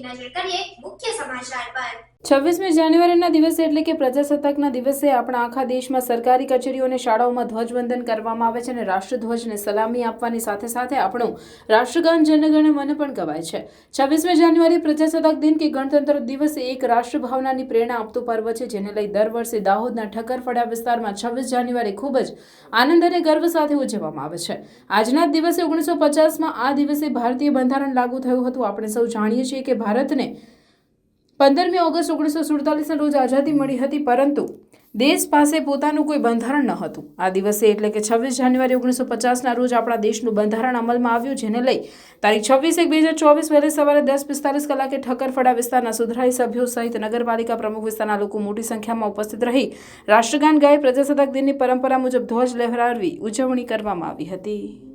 નજર કરીએ મુખ્ય સમાચાર પર। 26મી જાન્યુઆરીના દિવસે એટલે કે પ્રજાસત્તાકના દિવસે આપણા આખા દેશમાં સરકારી કચેરીઓ અને શાળાઓમાં ધ્વજવંદન કરવામાં આવે છે અને રાષ્ટ્રધ્વજને સલામી આપવાની સાથે સાથે આપણું રાષ્ટ્રગાન જન ગણ મન પણ ગવાય છે। 26મી જાન્યુઆરી પ્રજાસત્તાક દિન કે ગણતંત્ર દિવસ એક રાષ્ટ્રભાવનાની પ્રેરણા આપતું પર્વ છે, જેને લઈ દર વર્ષે દાહોદના ઠક્કરફળિયા વિસ્તારમાં 26 જાન્યુઆરી ખૂબ જ આનંદ અને ગર્વ સાથે ઉજવવામાં આવે છે। આજના જ દિવસે 1950માં આ દિવસે ભારતીય બંધારણ લાગુ થયું હતું। આપણે સૌ જાણીએ છીએ કે ભારતને 15મી ઓગસ્ટ 1947ના રોજ આઝાદી મળી હતી, પરંતુ દેશ પાસે પોતાનું કોઈ બંધારણ ન હતું। આ દિવસે એટલે કે 26 જાન્યુઆરી 1950ના રોજ આપણા દેશનું બંધારણ અમલમાં આવ્યું, જેને લઈ તારીખ 26/1/2024 વહેલી સવારે 10:45 કલાકે ઠક્કરફળિયા વિસ્તારના સુધરાઈ સભ્યો સહિત નગરપાલિકા પ્રમુખ વિસ્તારના લોકો મોટી સંખ્યામાં ઉપસ્થિત રહી રાષ્ટ્રગાન ગાઈ પ્રજાસત્તાક દિનની પરંપરા મુજબ ધ્વજ લહેરાવી ઉજવણી કરવામાં આવી હતી।